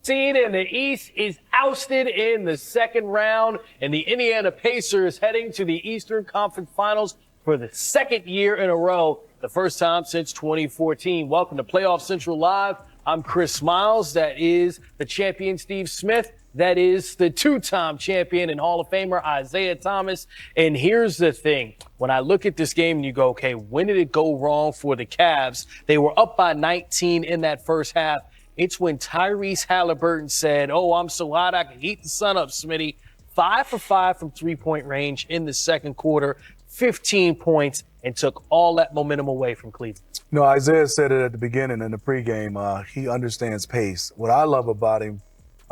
Seed in the East is ousted in the second round, and the Indiana Pacers heading to the Eastern Conference Finals for the second year in a row, the first time since 2014. Welcome to Playoff Central Live. I'm Chris Miles. That is the champion Steve Smith. That is the two-time champion and Hall of Famer Isaiah Thomas. And here's the thing. When I look at this game and you go, okay, when did it go wrong for the Cavs? They were up by 19 in that first half. It's when Tyrese Haliburton said, oh, I'm so hot I can heat the sun up, Smitty. 5 for 5 from three-point range in the second quarter, 15 points, and took all that momentum away from Cleveland. No, Isaiah said it at the beginning in the pregame. He understands pace. What I love about him,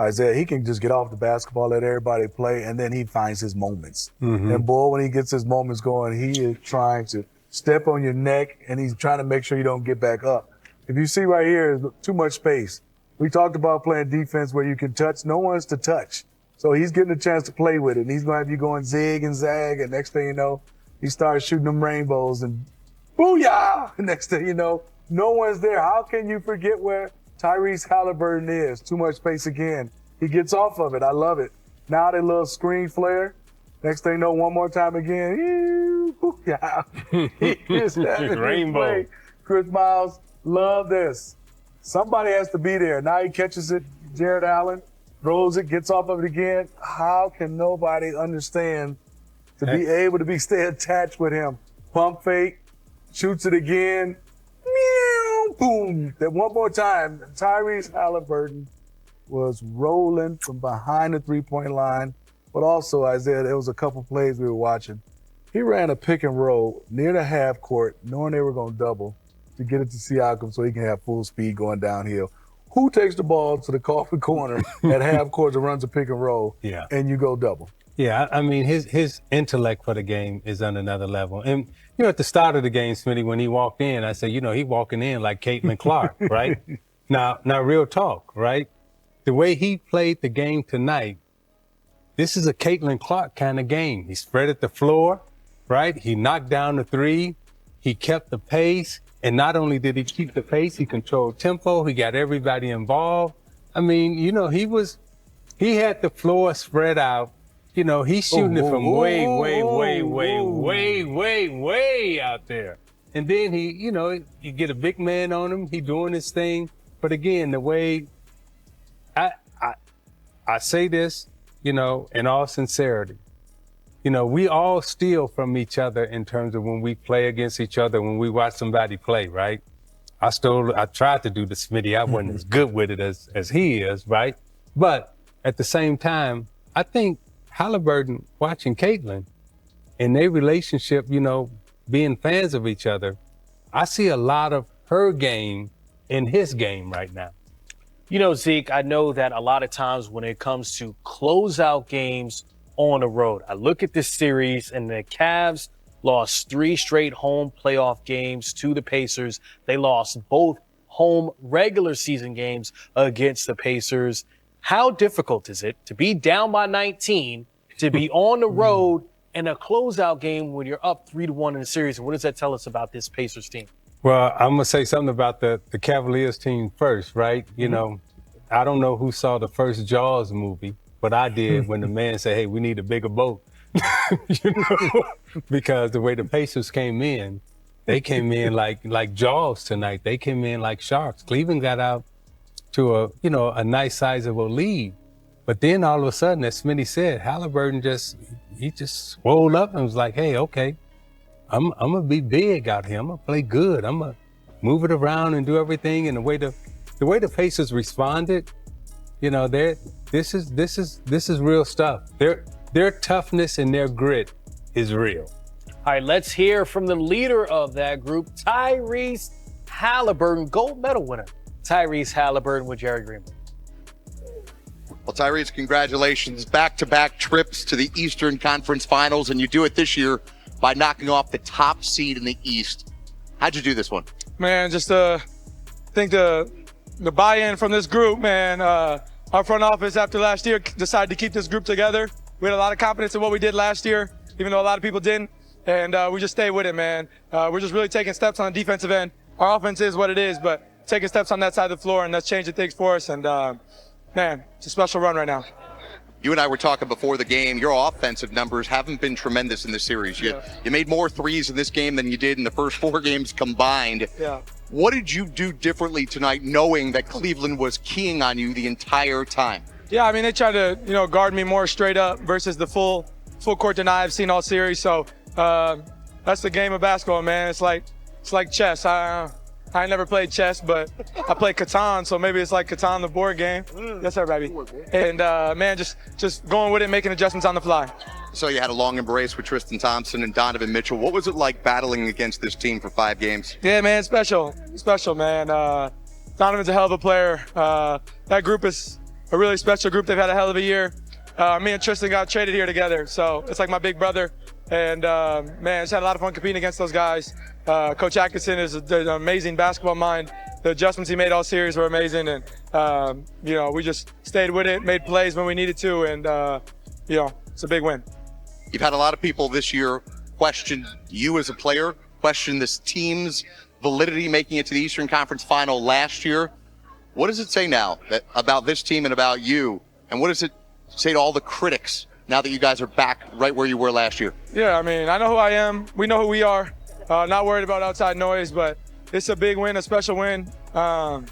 Isaiah, he can just get off the basketball, let everybody play, and then he finds his moments. Mm-hmm. And, boy, when he gets his moments going, he is trying to step on your neck, and he's trying to make sure you don't get back up. If you see right here, too much space. We talked about playing defense where you can touch. No one's to touch. So he's getting a chance to play with it. And he's going to have you going zig and zag. And next thing you know, he starts shooting them rainbows and booyah! Next thing you know, no one's there. How can you forget where Tyrese Haliburton is? Too much space again. He gets off of it. I love it. Now that little screen flare. Next thing you know, one more time again. Booyah! He is having rainbow. Play. Chris Miles. Love this. Somebody has to be there. Now he catches it. Jared Allen throws it, gets off of it again. How can nobody understand to be able to stay attached with him? Pump fake, shoots it again. Meow, boom. Then one more time, Tyrese Haliburton was rolling from behind the three-point line. But also, Isaiah, there was a couple plays we were watching. He ran a pick and roll near the half court, knowing they were going to double, to get it to Siakam so he can have full speed going downhill. Who takes the ball to the coffee corner at half court and runs a pick and roll, and you go double? Yeah, I mean, his intellect for the game is on another level. And, you know, at the start of the game, Smitty, when he walked in, I said, you know, he walking in like Caitlin Clark, right? Now, real talk, right? The way he played the game tonight, this is a Caitlin Clark kind of game. He spread the floor, right? He knocked down the three. He kept the pace. And not only did he keep the pace, he controlled tempo. He got everybody involved. I mean, you know, he had the floor spread out. You know, he's shooting it from way out there. And then you get a big man on him. He doing his thing. But again, the way I say this, you know, in all sincerity. You know, we all steal from each other in terms of when we play against each other, when we watch somebody play, right? I tried to do the Smitty. I wasn't as good with it as he is, right? But at the same time, I think Haliburton watching Caitlin and their relationship, you know, being fans of each other, I see a lot of her game in his game right now. You know, Zeke, I know that a lot of times when it comes to closeout games on the road, I look at this series and the Cavs lost 3 straight home playoff games to the Pacers. They lost both home regular season games against the Pacers. How difficult is it to be down by 19, to be on the road in a closeout game when you're up 3-1 in the series? And what does that tell us about this Pacers team? Well, I'm going to say something about the Cavaliers team first, right? You know, I don't know who saw the first Jaws movie, but I did when the man said, hey, we need a bigger boat. You know, because the way the Pacers came in, they came in like Jaws tonight. They came in like sharks. Cleveland got out to a nice sizable lead. But then all of a sudden, as Smitty said, Haliburton just swole up and was like, hey, okay, I'm going to be big out here. I'm going to play good. I'm going to move it around and do everything. And the way the Pacers responded, you know, this is real stuff. Their toughness and their grit is real. All right, let's hear from the leader of that group, Tyrese Haliburton, gold medal winner. Tyrese Haliburton with Jerry Greenberg. Well, Tyrese, congratulations. Back-to-back trips to the Eastern Conference Finals, and you do it this year by knocking off the top seed in the East. How'd you do this one? Man, just think the buy-in from this group, man. Our front office after last year decided to keep this group together. We had a lot of confidence in what we did last year, even though a lot of people didn't. And we just stayed with it, man. We're just really taking steps on the defensive end. Our offense is what it is, but taking steps on that side of the floor, and that's changing things for us. And man, it's a special run right now. You and I were talking before the game. Your offensive numbers haven't been tremendous in this series. You made more threes in this game than you did in the first 4 games combined. Yeah. What did you do differently tonight, knowing that Cleveland was keying on you the entire time? Yeah, I mean, they tried to, guard me more straight up versus the full court deny I've seen all series. So that's the game of basketball, man. It's like chess. I never played chess, but I play Catan, so maybe it's like Catan, the board game. Yes, sir, baby. And man, just going with it, making adjustments on the fly. So you had a long embrace with Tristan Thompson and Donovan Mitchell. What was it like battling against this team for 5 games? Yeah, man, special, man. Donovan's a hell of a player. That group is a really special group. They've had a hell of a year. Me and Tristan got traded here together, so it's like my big brother. And man, just had a lot of fun competing against those guys. Coach Atkinson is an amazing basketball mind. The adjustments he made all series were amazing, and we just stayed with it, made plays when we needed to, and it's a big win. You've had a lot of people this year question you as a player, question this team's validity making it to the Eastern Conference Final last year. What does it say now about this team and about you? And what does it say to all the critics now that you guys are back right where you were last year? Yeah, I mean, I know who I am. We know who we are. Not worried about outside noise, but it's a big win, a special win. We're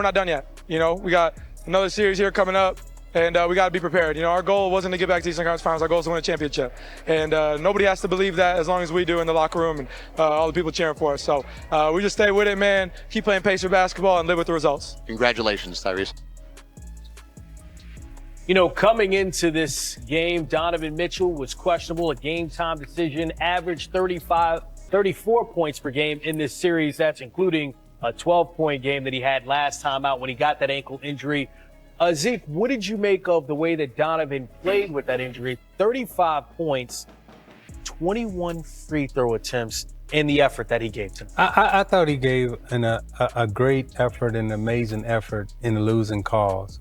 not done yet. We got another series here coming up, and we got to be prepared. Our goal wasn't to get back to the Eastern Conference Finals. Our goal is to win a championship. And nobody has to believe that as long as we do in the locker room and all the people cheering for us. So we just stay with it, man. Keep playing Pacer basketball and live with the results. Congratulations, Tyrese. Coming into this game, Donovan Mitchell was questionable, a game-time decision, averaged 34 points per game in this series. That's including a 12-point game that he had last time out when he got that ankle injury. Zeke, what did you make of the way that Donovan played with that injury? 35 points, 21 free throw attempts, and the effort that he gave tonight. I thought he gave a great effort, an amazing effort in the losing cause,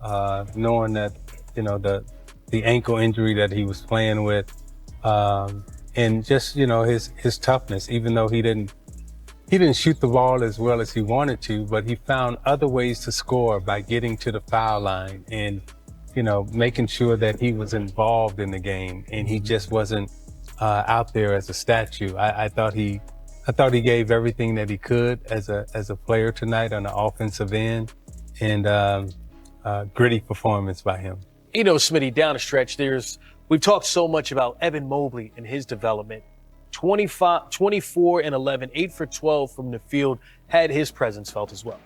knowing that the ankle injury that he was playing with, and just his toughness. Even though he didn't shoot the ball as well as he wanted to, but he found other ways to score by getting to the foul line and making sure that he was involved in the game, and he just wasn't out there as a statue. I thought he gave everything that he could as a player tonight on the offensive end, and gritty performance by him. Smitty, down the stretch, we've talked so much about Evan Mobley and his development. 24 and 11, 8 for 12 from the field, had his presence felt as well.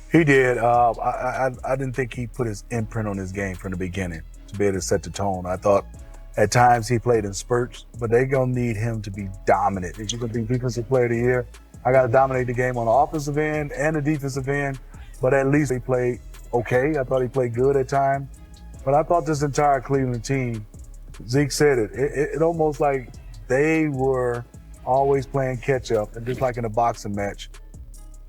He did. I didn't think he put his imprint on his game from the beginning to be able to set the tone. I thought at times he played in spurts, but they're going to need him to be dominant. If you're going to be Defensive Player of the Year, I got to dominate the game on the offensive end and the defensive end, but at least he played okay. I thought he played good at times. But I thought this entire Cleveland team, Zeke said it almost like they were always playing catch up, and just like in a boxing match,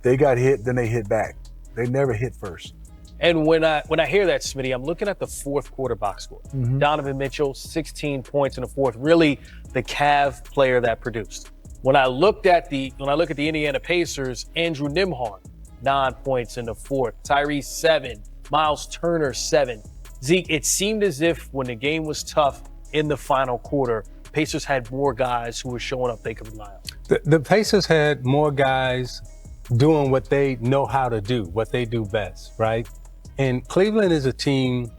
they got hit, then they hit back. They never hit first. And when I hear that, Smitty, I'm looking at the fourth quarter box score. Mm-hmm. Donovan Mitchell, 16 points in the fourth, really the Cav player that produced. When I look at the Indiana Pacers, Andrew Nembhard, 9 points in the fourth, Tyrese 7, Miles Turner 7. Zeke, it seemed as if when the game was tough in the final quarter, Pacers had more guys who were showing up they could rely on. The Pacers had more guys doing what they know how to do, what they do best, right? And Cleveland is a team,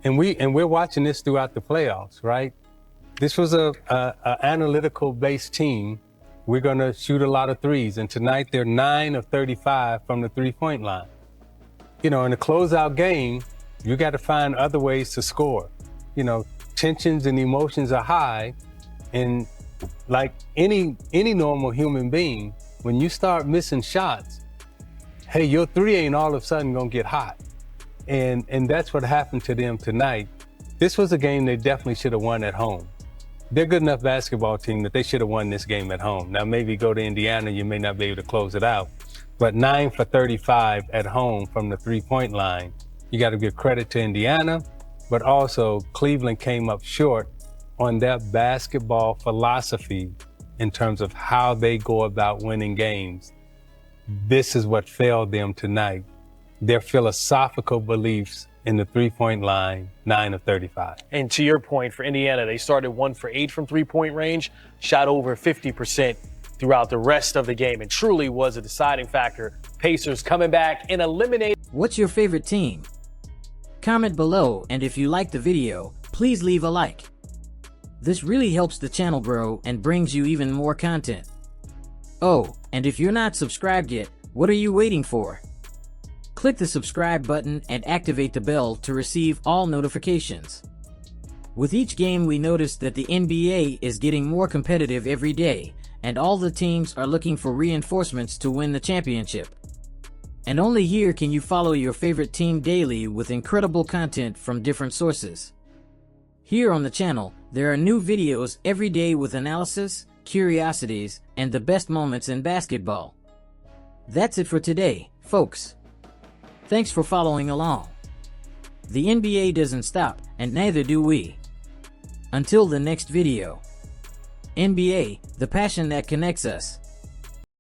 and we're watching this throughout the playoffs, right? This was a analytical-based team. We're going to shoot a lot of threes, and tonight they're 9 of 35 from the three-point line. In a closeout game, you got to find other ways to score. Tensions and emotions are high, and like any normal human being, when you start missing shots, hey, your three ain't all of a sudden gonna get hot. And that's what happened to them tonight. This was a game they definitely should have won at home. They're a good enough basketball team that they should have won this game at home. Now maybe go to Indiana, you may not be able to close it out, but 9 for 35 at home from the three-point line. You got to give credit to Indiana, but also Cleveland came up short on their basketball philosophy in terms of how they go about winning games. This is what failed them tonight. Their philosophical beliefs in the three-point line, 9 of 35. And to your point, for Indiana, they started 1 for 8 from three-point range, shot over 50% throughout the rest of the game, and truly was a deciding factor. Pacers coming back and eliminating. What's your favorite team? Comment below, and if you liked the video, please leave a like. This really helps the channel grow and brings you even more content. Oh, and if you're not subscribed yet, what are you waiting for? Click the subscribe button and activate the bell to receive all notifications. With each game, we notice that the NBA is getting more competitive every day, and all the teams are looking for reinforcements to win the championship. And only here can you follow your favorite team daily with incredible content from different sources. Here on the channel, there are new videos every day with analysis, curiosities, and the best moments in basketball. That's it for today, folks. Thanks for following along. The NBA doesn't stop, and neither do we. Until the next video. NBA, the passion that connects us.